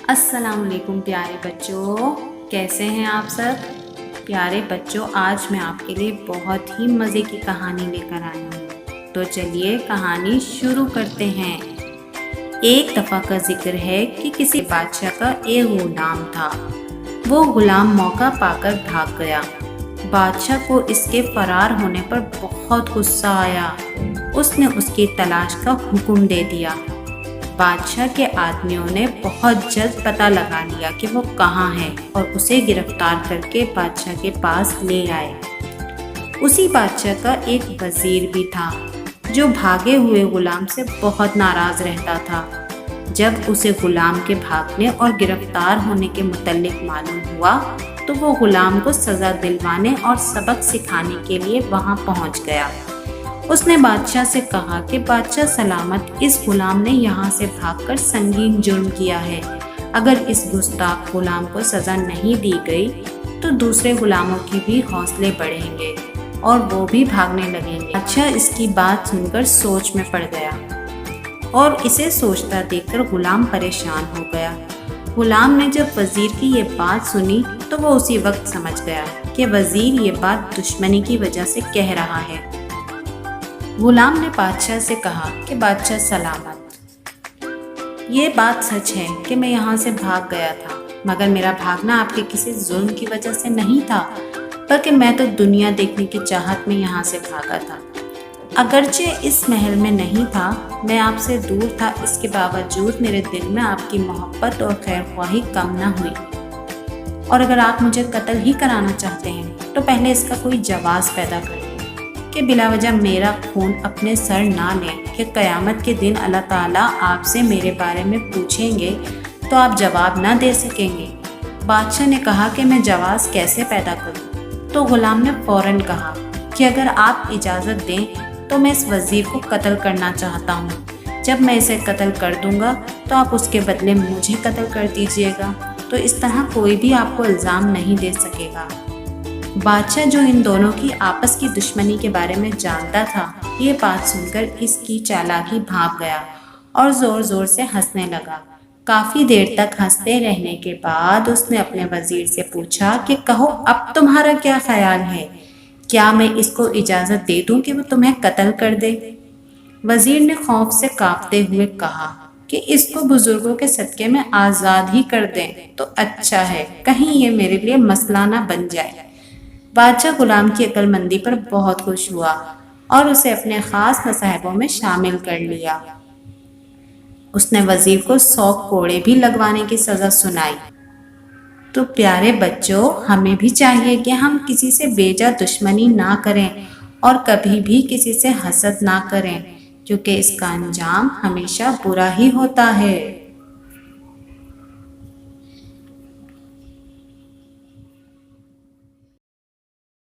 السلام علیکم پیارے بچوں، کیسے ہیں آپ سب؟ پیارے بچوں، آج میں آپ کے لیے بہت ہی مزے کی کہانی لے کر آئی ہوں۔ تو چلیے کہانی شروع کرتے ہیں۔ ایک دفعہ کا ذکر ہے کہ کسی بادشاہ کا ایک غلام تھا۔ وہ غلام موقع پا کر بھاگ گیا۔ بادشاہ کو اس کے فرار ہونے پر بہت غصہ آیا۔ اس نے اس کی تلاش کا حکم دے دیا۔ بادشاہ کے آدمیوں نے بہت جلد پتہ لگا لیا کہ وہ کہاں ہے اور اسے گرفتار کر کے بادشاہ کے پاس لے آئے۔ اسی بادشاہ کا ایک وزیر بھی تھا جو بھاگے ہوئے غلام سے بہت ناراض رہتا تھا۔ جب اسے غلام کے بھاگنے اور گرفتار ہونے کے متعلق معلوم ہوا تو وہ غلام کو سزا دلوانے اور سبق سکھانے کے لیے وہاں پہنچ گیا۔ اس نے بادشاہ سے کہا کہ بادشاہ سلامت، اس غلام نے یہاں سے بھاگ کر سنگین جرم کیا ہے۔ اگر اس گستاخ غلام کو سزا نہیں دی گئی تو دوسرے غلاموں کی بھی حوصلے بڑھیں گے اور وہ بھی بھاگنے لگیں گے۔ بادشاہ اس کی بات سن کر سوچ میں پڑ گیا اور اسے سوچتا دیکھ کر غلام پریشان ہو گیا۔ غلام نے جب وزیر کی یہ بات سنی تو وہ اسی وقت سمجھ گیا کہ وزیر یہ بات دشمنی کی وجہ سے کہہ رہا ہے۔ غلام نے بادشاہ سے کہا کہ بادشاہ سلامت، یہ بات سچ ہے کہ میں یہاں سے بھاگ گیا تھا، مگر میرا بھاگنا آپ کے کسی ظلم کی وجہ سے نہیں تھا، بلکہ میں تو دنیا دیکھنے کی چاہت میں یہاں سے بھاگا تھا۔ اگرچہ اس محل میں نہیں تھا، میں آپ سے دور تھا، اس کے باوجود میرے دل میں آپ کی محبت اور خیر خواہی کم نہ ہوئی۔ اور اگر آپ مجھے قتل ہی کرانا چاہتے ہیں تو پہلے اس کا کوئی جواز پیدا کریں کہ بلا وجہ میرا خون اپنے سر نہ لیں کہ قیامت کے دن اللہ تعالیٰ آپ سے میرے بارے میں پوچھیں گے تو آپ جواب نہ دے سکیں گے۔ بادشاہ نے کہا کہ میں جواز کیسے پیدا کروں؟ تو غلام نے فوراً کہا کہ اگر آپ اجازت دیں تو میں اس وزیر کو قتل کرنا چاہتا ہوں۔ جب میں اسے قتل کر دوں گا تو آپ اس کے بدلے مجھے قتل کر دیجیے گا، تو اس طرح کوئی بھی آپ کو الزام نہیں دے سکے گا۔ بادشاہ جو ان دونوں کی آپس کی دشمنی کے بارے میں جانتا تھا، یہ بات سن کر اس کی چالاکی بھاپ گیا اور زور زور سے ہنسنے لگا۔ کافی دیر تک ہنستے رہنے کے بعد اس نے اپنے وزیر سے پوچھا کہ کہو اب تمہارا کیا خیال ہے؟ کیا میں اس کو اجازت دے دوں کہ وہ تمہیں قتل کر دے؟ وزیر نے خوف سے کانپتے ہوئے کہا کہ اس کو بزرگوں کے صدقے میں آزاد ہی کر دیں تو اچھا ہے، کہیں یہ میرے لیے مسئلہ نہ بن جائے۔ بادشاہ غلام کی عقل مندی پر بہت خوش ہوا اور اسے اپنے خاص مصاحبوں میں شامل کر لیا۔ اس نے وزیر کو 100 کوڑے بھی لگوانے کی سزا سنائی۔ تو پیارے بچوں، ہمیں بھی چاہیے کہ ہم کسی سے بیجا دشمنی نہ کریں اور کبھی بھی کسی سے حسد نہ کریں، کیونکہ اس کا انجام ہمیشہ برا ہی ہوتا ہے۔